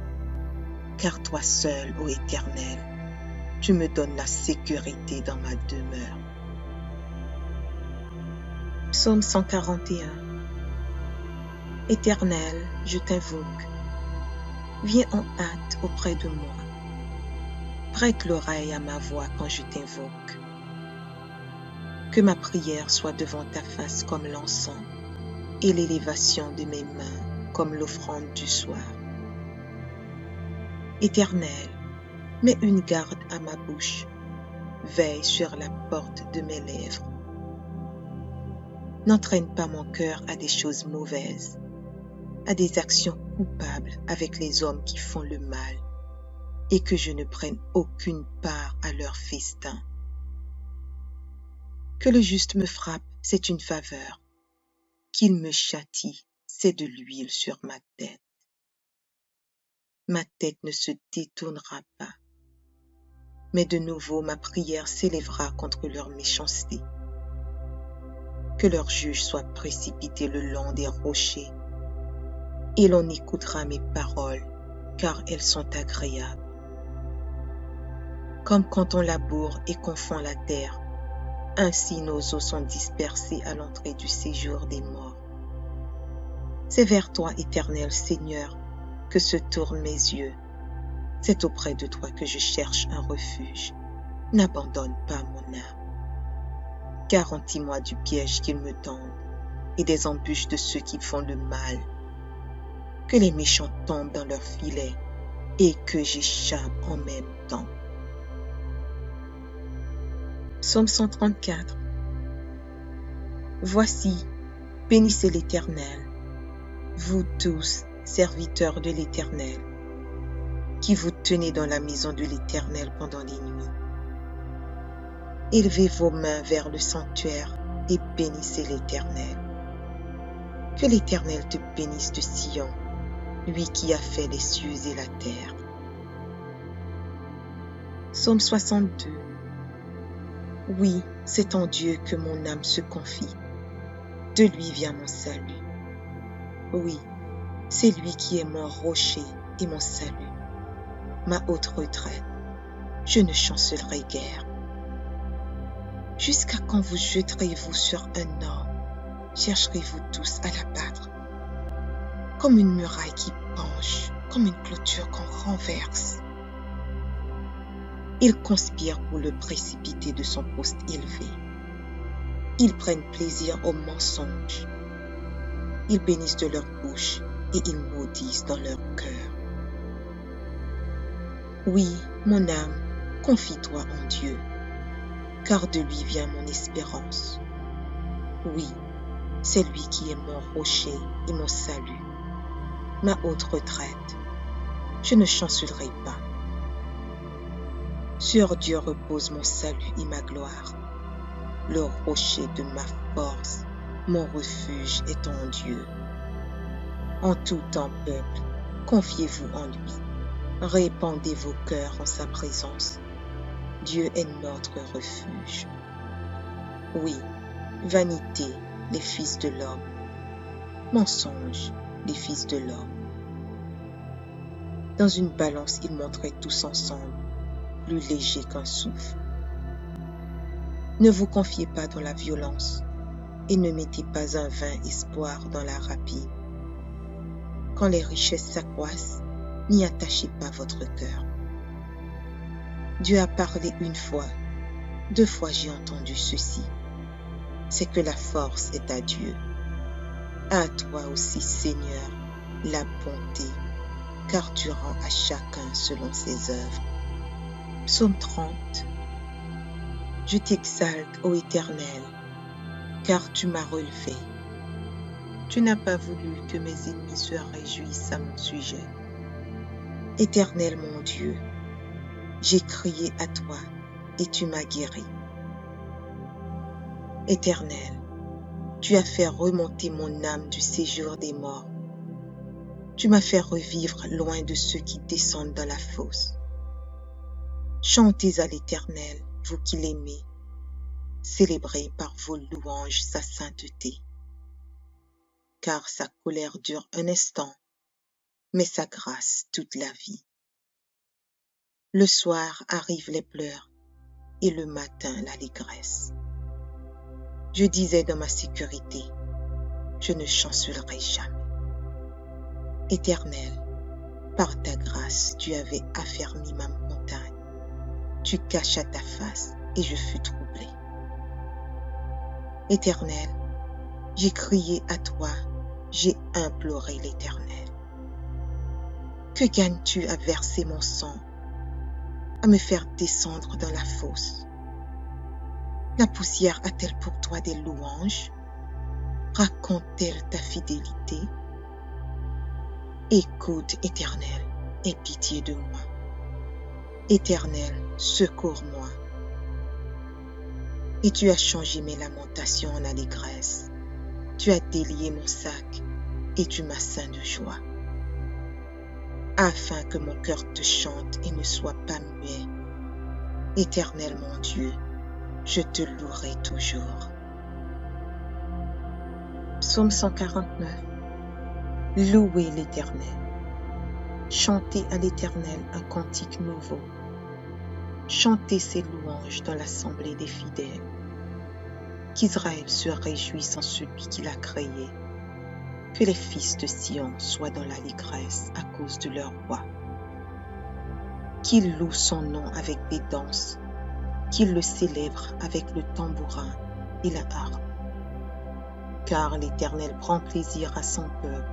car toi seul, ô Éternel, tu me donnes la sécurité dans ma demeure. Psaume 141. Éternel, je t'invoque. Viens en hâte auprès de moi. Prête l'oreille à ma voix quand je t'invoque. Que ma prière soit devant ta face comme l'encens et l'élévation de mes mains comme l'offrande du soir. Éternel, mets une garde à ma bouche. Veille sur la porte de mes lèvres. N'entraîne pas mon cœur à des choses mauvaises, à des actions coupables avec les hommes qui font le mal. et que je ne prenne aucune part à leur festin. Que le juste me frappe, c'est une faveur. Qu'il me châtie, c'est de l'huile sur ma tête. Ma tête ne se détournera pas, mais de nouveau ma prière s'élèvera contre leur méchanceté. Que leur juge soit précipité le long des rochers, et l'on écoutera mes paroles, car elles sont agréables. Comme quand on laboure et qu'on fend la terre, ainsi nos os sont dispersés à l'entrée du séjour des morts. C'est vers toi, Éternel Seigneur, que se tournent mes yeux. C'est auprès de toi que je cherche un refuge. N'abandonne pas mon âme. Garantis-moi du piège qu'ils me tendent et des embûches de ceux qui font le mal. Que les méchants tombent dans leurs filets et que j'échappe en même temps. Psaume 134. Voici, bénissez l'Éternel, vous tous, serviteurs de l'Éternel, qui vous tenez dans la maison de l'Éternel pendant les nuits. Élevez vos mains vers le sanctuaire et bénissez l'Éternel. Que l'Éternel te bénisse de Sion, lui qui a fait les cieux et la terre. Psaume 62. Oui, c'est en Dieu que mon âme se confie. De lui vient mon salut. Oui, c'est lui qui est mon rocher et mon salut, ma haute retraite. Je ne chancellerai guère. Jusqu'à quand vous jetterez-vous sur un homme? Chercherez-vous tous à l'abattre? Comme une muraille qui penche, comme une clôture qu'on renverse. Ils conspirent pour le précipiter de son poste élevé. Ils prennent plaisir au mensonge. Ils bénissent de leur bouche et ils maudissent dans leur cœur. Oui, mon âme, confie-toi en Dieu, car de lui vient mon espérance. Oui, c'est lui qui est mon rocher et mon salut, ma haute retraite. Je ne chancellerai pas. Sur Dieu repose mon salut et ma gloire. Le rocher de ma force, mon refuge est en Dieu. En tout temps, peuple, confiez-vous en lui. Répandez vos cœurs en sa présence. Dieu est notre refuge. Oui, vanité, les fils de l'homme. Mensonge, les fils de l'homme. Dans une balance, ils montraient tous ensemble, plus léger qu'un souffle. Ne vous confiez pas dans la violence et ne mettez pas un vain espoir dans la rapine. Quand les richesses s'accroissent, n'y attachez pas votre cœur. Dieu a parlé une fois, 2 fois j'ai entendu ceci. C'est que la force est à Dieu. À toi aussi, Seigneur, la bonté, car tu rends à chacun selon ses œuvres. Psaume 30. Je t'exalte, ô Éternel, car tu m'as relevé. Tu n'as pas voulu que mes ennemis se réjouissent à mon sujet. Éternel mon Dieu, j'ai crié à toi et tu m'as guéri. Éternel, tu as fait remonter mon âme du séjour des morts. Tu m'as fait revivre loin de ceux qui descendent dans la fosse. Chantez à l'Éternel, vous qui l'aimez. Célébrez par vos louanges sa sainteté. Car sa colère dure un instant, mais sa grâce toute la vie. Le soir arrivent les pleurs et le matin l'allégresse. Je disais dans ma sécurité, je ne chancellerai jamais. Éternel, par ta grâce, tu avais affermi ma montagne. Tu cachas ta face et je fus troublé. Éternel, j'ai crié à toi, j'ai imploré l'Éternel. Que gagnes-tu à verser mon sang, à me faire descendre dans la fosse? La poussière a-t-elle pour toi des louanges? Raconte-t-elle ta fidélité? Écoute, Éternel, aie pitié de moi. Éternel, secours-moi. Et tu as changé mes lamentations en allégresse. Tu as délié mon sac et tu m'as ceint de joie. Afin que mon cœur te chante et ne soit pas muet. Éternel mon Dieu, je te louerai toujours. Psaume 149. Louez l'Éternel. Chantez à l'Éternel un cantique nouveau. Chantez ses louanges dans l'assemblée des fidèles. Qu'Israël se réjouisse en celui qui l'a créé. Que les fils de Sion soient dans l'allégresse à cause de leur roi. Qu'ils louent son nom avec des danses, qu'ils le célèbrent avec le tambourin et la harpe. Car l'Éternel prend plaisir à son peuple,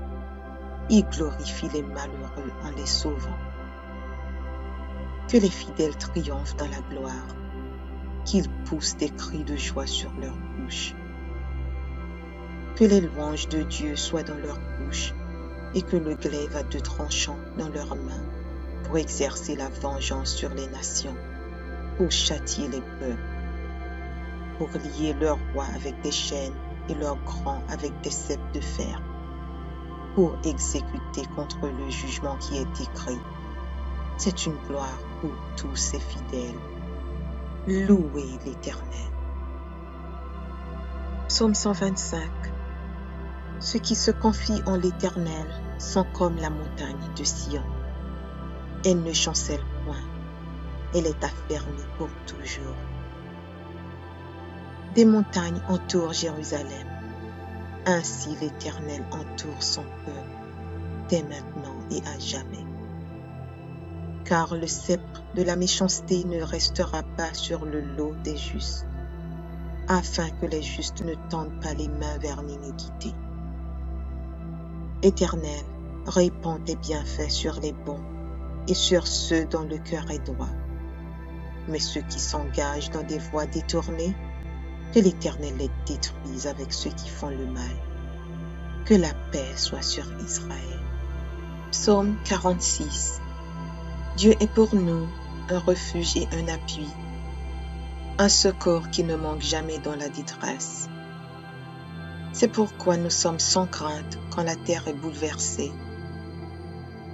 il glorifie les malheureux en les sauvant. Que les fidèles triomphent dans la gloire, qu'ils poussent des cris de joie sur leurs bouches. Que les louanges de Dieu soient dans leur bouche et que le glaive à deux tranchants dans leurs mains pour exercer la vengeance sur les nations, pour châtier les peuples, pour lier leurs rois avec des chaînes et leurs grands avec des ceps de fer, pour exécuter contre le jugement qui est écrit. C'est une gloire pour tous ses fidèles. Louez l'Éternel. Psaume 125. Ceux qui se confient en l'Éternel sont comme la montagne de Sion. Elle ne chancelle point, elle est affermie pour toujours. Des montagnes entourent Jérusalem, ainsi l'Éternel entoure son peuple, dès maintenant et à jamais. Car le sceptre de la méchanceté ne restera pas sur le lot des justes, afin que les justes ne tendent pas les mains vers l'iniquité. Éternel, répands tes bienfaits sur les bons et sur ceux dont le cœur est droit. Mais ceux qui s'engagent dans des voies détournées, que l'Éternel les détruise avec ceux qui font le mal. Que la paix soit sur Israël. Psaume 46. Dieu est pour nous un refuge et un appui, un secours qui ne manque jamais dans la détresse. C'est pourquoi nous sommes sans crainte quand la terre est bouleversée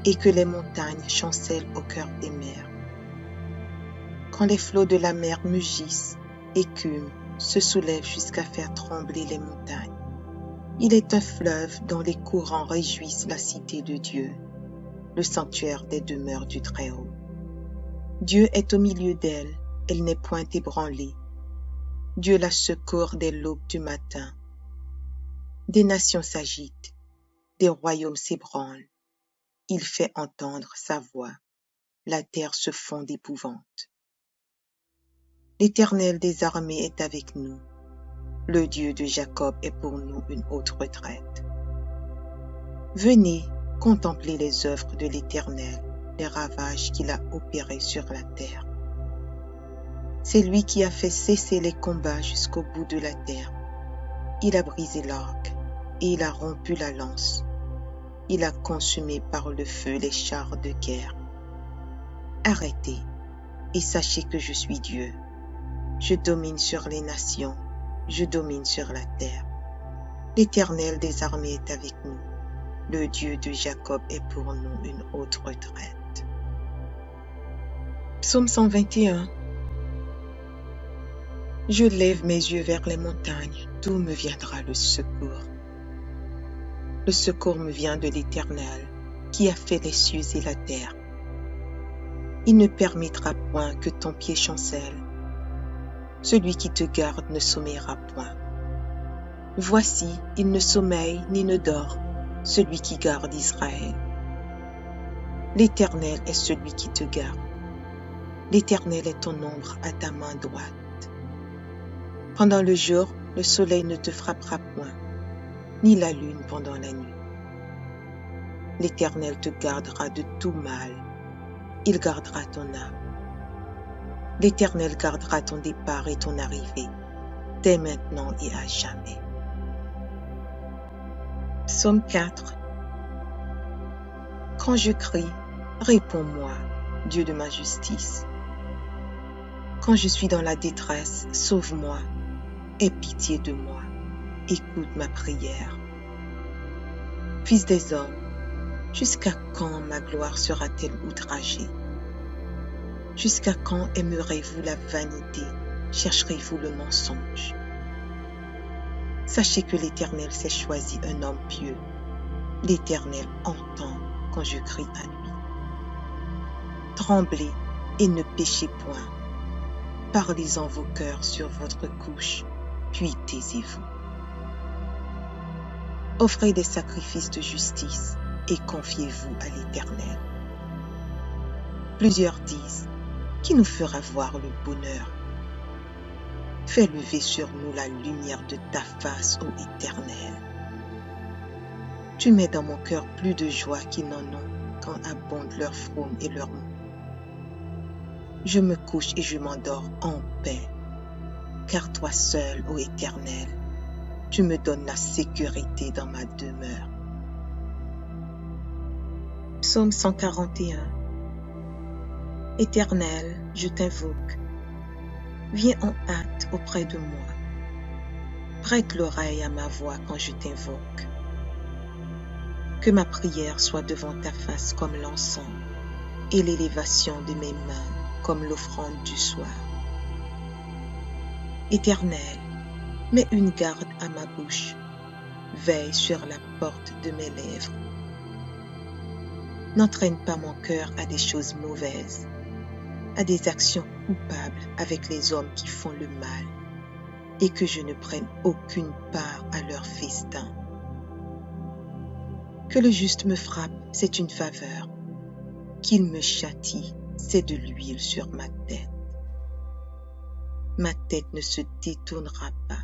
et que les montagnes chancellent au cœur des mers. Quand les flots de la mer mugissent, écument, se soulèvent jusqu'à faire trembler les montagnes. Il est un fleuve dont les courants réjouissent la cité de Dieu, le sanctuaire des demeures du Très-Haut. Dieu est au milieu d'elle, elle n'est point ébranlée. Dieu la secourt dès l'aube du matin. Des nations s'agitent, des royaumes s'ébranlent. Il fait entendre sa voix, la terre se fond d'épouvante. L'Éternel des armées est avec nous. Le Dieu de Jacob est pour nous une haute retraite. Venez contempler les œuvres de l'Éternel, les ravages qu'il a opérés sur la terre. C'est lui qui a fait cesser les combats jusqu'au bout de la terre. Il a brisé l'arc et il a rompu la lance. Il a consumé par le feu les chars de guerre. Arrêtez et sachez que je suis Dieu. Je domine sur les nations, je domine sur la terre. L'Éternel des armées est avec nous. Le Dieu de Jacob est pour nous une haute retraite. Psaume 121. Je lève mes yeux vers les montagnes, d'où me viendra le secours? Le secours me vient de l'Éternel, qui a fait les cieux et la terre. Il ne permettra point que ton pied chancelle. Celui qui te garde ne sommeillera point. Voici, il ne sommeille ni ne dort, celui qui garde Israël. L'Éternel est celui qui te garde. L'Éternel est ton ombre à ta main droite. Pendant le jour, le soleil ne te frappera point, ni la lune pendant la nuit. L'Éternel te gardera de tout mal. Il gardera ton âme. L'Éternel gardera ton départ et ton arrivée, dès maintenant et à jamais. Psaume 4. Quand je crie, réponds-moi, Dieu de ma justice. Quand je suis dans la détresse, sauve-moi, aie pitié de moi, écoute ma prière. Fils des hommes, jusqu'à quand ma gloire sera-t-elle outragée? Jusqu'à quand aimerez-vous la vanité, chercherez-vous le mensonge? Sachez que l'Éternel s'est choisi un homme pieux. L'Éternel entend quand je crie à lui. Tremblez et ne péchez point. Parlez en vos cœurs sur votre couche, puis taisez-vous. Offrez des sacrifices de justice et confiez-vous à l'Éternel. Plusieurs disent, qui nous fera voir le bonheur? Fais lever sur nous la lumière de ta face, ô Éternel. Tu mets dans mon cœur plus de joie qu'ils n'en ont quand abondent leurs fraumes et leurs mots. Je me couche et je m'endors en paix, car toi seul, ô Éternel, tu me donnes la sécurité dans ma demeure. Psaume 141. Éternel, je t'invoque. Viens en hâte auprès de moi. Prête l'oreille à ma voix quand je t'invoque. Que ma prière soit devant ta face comme l'encens et l'élévation de mes mains comme l'offrande du soir. Éternel, mets une garde à ma bouche, veille sur la porte de mes lèvres. N'entraîne pas mon cœur à des choses mauvaises, à des actions coupables avec les hommes qui font le mal, et que je ne prenne aucune part à leur festin. Que le juste me frappe, c'est une faveur. Qu'il me châtie, c'est de l'huile sur ma tête. Ma tête ne se détournera pas,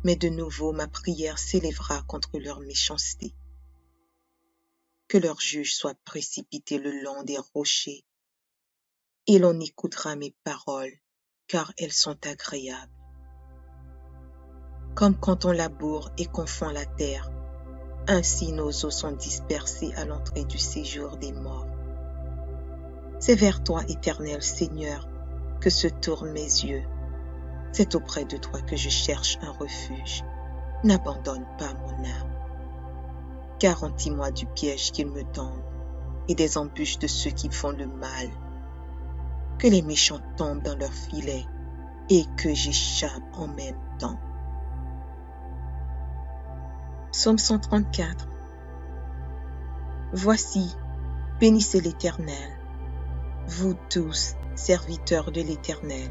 mais de nouveau ma prière s'élèvera contre leur méchanceté. Que leur juge soit précipité le long des rochers, et l'on écoutera mes paroles, car elles sont agréables. Comme quand on laboure et qu'on fend la terre, ainsi nos os sont dispersés à l'entrée du séjour des morts. C'est vers toi, Éternel Seigneur, que se tournent mes yeux. C'est auprès de toi que je cherche un refuge. N'abandonne pas mon âme. Garantis-moi du piège qu'ils me tendent et des embûches de ceux qui font le mal. Que les méchants tombent dans leurs filets et que j'échappe en même temps. Psaume 134. Voici, bénissez l'Éternel, vous tous, serviteurs de l'Éternel,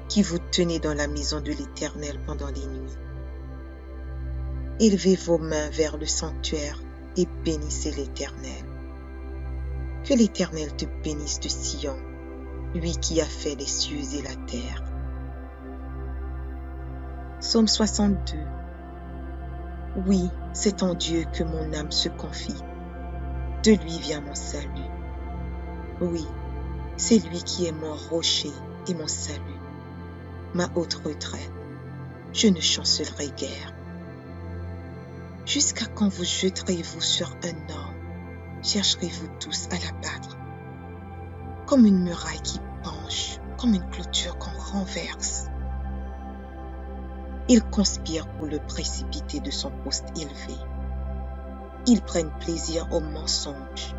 qui vous tenez dans la maison de l'Éternel pendant les nuits. Élevez vos mains vers le sanctuaire et bénissez l'Éternel. Que l'Éternel te bénisse de Sion, lui qui a fait les cieux et la terre. Psaume 62. Oui, c'est en Dieu que mon âme se confie. De lui vient mon salut. Oui, c'est lui qui est mon rocher et mon salut, ma haute retraite. Je ne chancellerai guère. Jusqu'à quand vous jeterez-vous sur un homme? Chercherez-vous tous à l'abattre? Comme une muraille qui penche, comme une clôture qu'on renverse. Ils conspirent pour le précipiter de son poste élevé. Ils prennent plaisir au mensonge.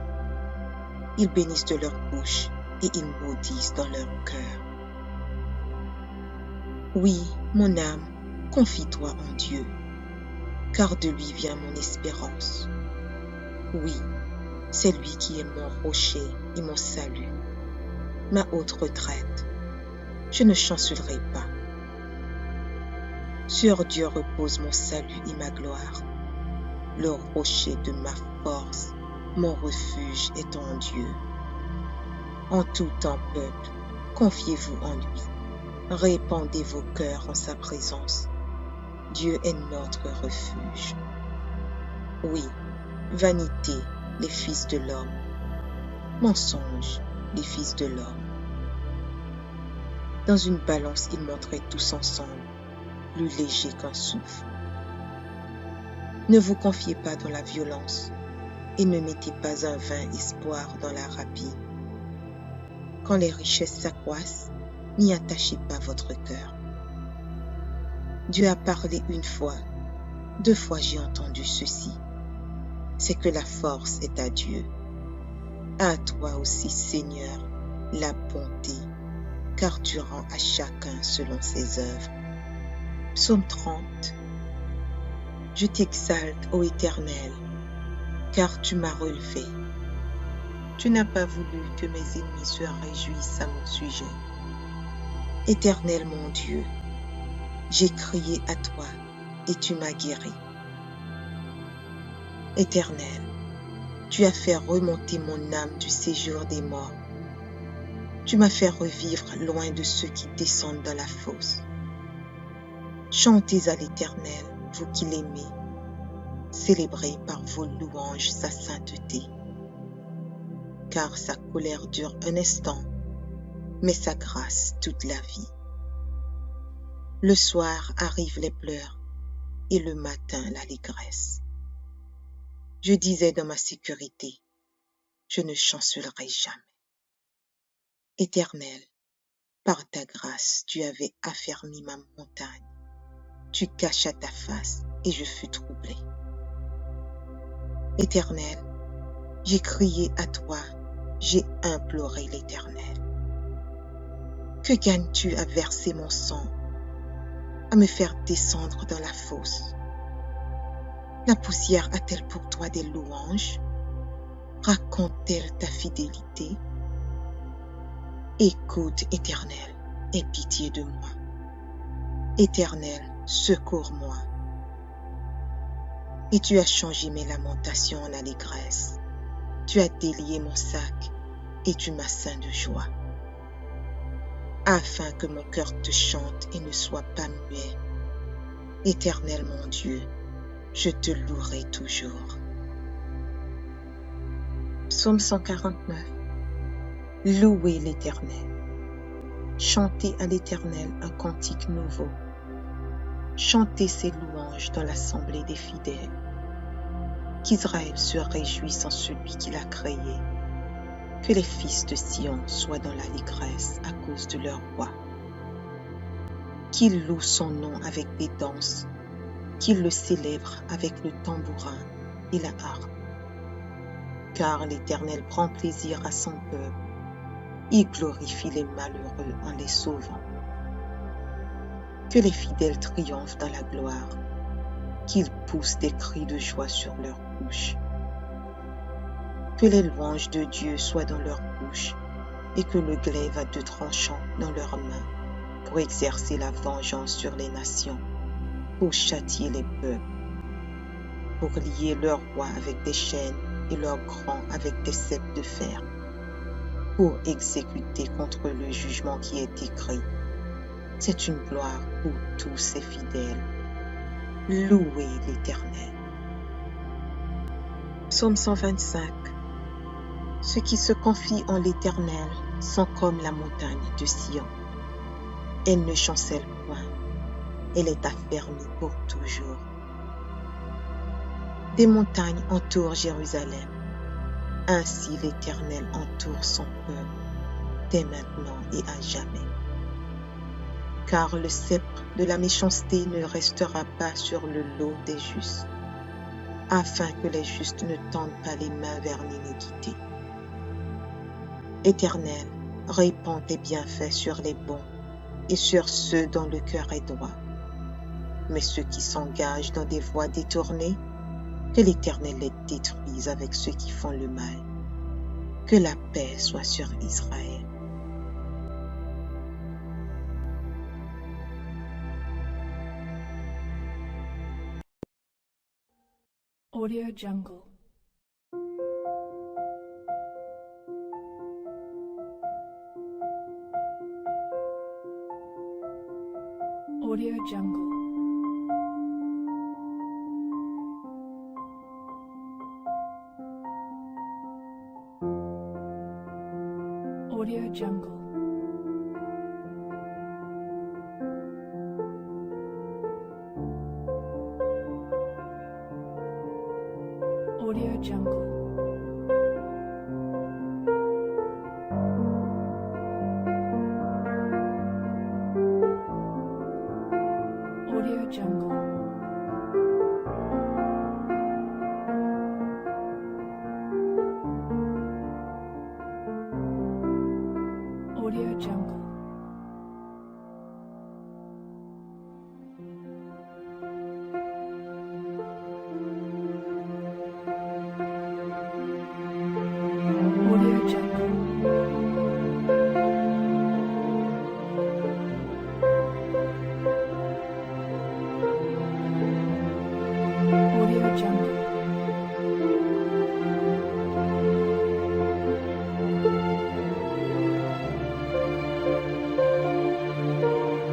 Ils bénissent de leur bouche et ils maudissent dans leur cœur. Oui, mon âme, confie-toi en Dieu, car de lui vient mon espérance. Oui, c'est lui qui est mon rocher et mon salut, ma haute retraite. Je ne chancellerai pas. Sur Dieu repose mon salut et ma gloire. Le rocher de ma force, mon refuge est en Dieu. En tout temps, peuple, confiez-vous en lui. Répandez vos cœurs en sa présence. Dieu est notre refuge. Oui, vanité, les fils de l'homme. Mensonge, les fils de l'homme. Dans une balance, ils montraient tous ensemble, plus léger qu'un souffle. Ne vous confiez pas dans la violence et ne mettez pas un vain espoir dans la rapine. Quand les richesses s'accroissent, n'y attachez pas votre cœur. Dieu a parlé une fois, 2 fois j'ai entendu ceci. C'est que la force est à Dieu. À toi aussi, Seigneur, la bonté, car tu rends à chacun selon ses œuvres. Psaume 30. Je t'exalte, ô Éternel, car tu m'as relevé. Tu n'as pas voulu que mes ennemis se réjouissent à mon sujet. Éternel mon Dieu, j'ai crié à toi et tu m'as guéri. Éternel, tu as fait remonter mon âme du séjour des morts. Tu m'as fait revivre loin de ceux qui descendent dans la fosse. Chantez à l'Éternel, vous qui l'aimez. Célébrez par vos louanges sa sainteté. Car sa colère dure un instant, mais sa grâce toute la vie. Le soir arrivent les pleurs et le matin l'allégresse. Je disais dans ma sécurité, je ne chancellerai jamais. Éternel, par ta grâce, tu avais affermi ma montagne. Tu cachas ta face et je fus troublé. Éternel, j'ai crié à toi, j'ai imploré l'Éternel. Que gagnes-tu à verser mon sang, à me faire descendre dans la fosse? La poussière a-t-elle pour toi des louanges? Raconte-t-elle ta fidélité? Écoute, Éternel, aie pitié de moi. Éternel, secours-moi. Et tu as changé mes lamentations en allégresse. Tu as délié mon sac et tu m'as ceint de joie. Afin que mon cœur te chante et ne soit pas muet. Éternel mon Dieu, je te louerai toujours. Psaume 149. Louez l'Éternel. Chantez à l'Éternel un cantique nouveau. Chantez ses louanges dans l'assemblée des fidèles. Qu'Israël se réjouisse en celui qui l'a créé. Que les fils de Sion soient dans l'allégresse à cause de leur roi. Qu'ils louent son nom avec des danses, qu'ils le célèbrent avec le tambourin et la harpe. Car l'Éternel prend plaisir à son peuple, il glorifie les malheureux en les sauvant. Que les fidèles triomphent dans la gloire, qu'ils poussent des cris de joie sur leurs bouches. Que les louanges de Dieu soient dans leur bouche et que le glaive à 2 tranchants dans leurs mains pour exercer la vengeance sur les nations, pour châtier les peuples, pour lier leurs rois avec des chaînes et leurs grands avec des ceps de fer, pour exécuter contre le jugement qui est écrit. C'est une gloire pour tous ses fidèles. Louez l'Éternel. Psaume 125. Ceux qui se confient en l'Éternel sont comme la montagne de Sion. Elle ne chancelle point, elle est affermie pour toujours. Des montagnes entourent Jérusalem, ainsi l'Éternel entoure son peuple, dès maintenant et à jamais. Car le sceptre de la méchanceté ne restera pas sur le lot des justes, afin que les justes ne tendent pas les mains vers l'iniquité. Éternel, répands tes bienfaits sur les bons et sur ceux dont le cœur est droit. Mais ceux qui s'engagent dans des voies détournées, que l'Éternel les détruise avec ceux qui font le mal. Que la paix soit sur Israël.
Audio Jungle. Audio Jungle. Audio Jungle. Audio Jungle. Audio Jungle.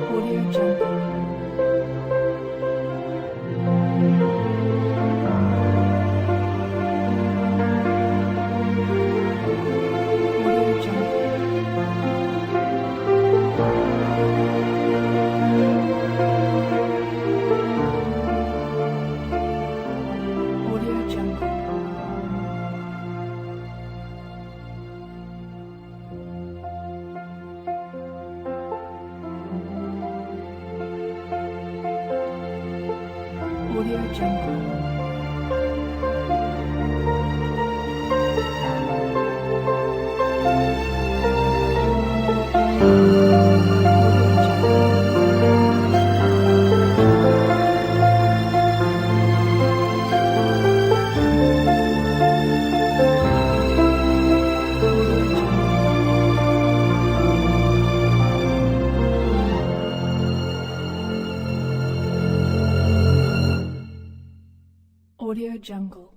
Audio Jungle. Audio Jungle. Audio Jungle. Audio Jungle.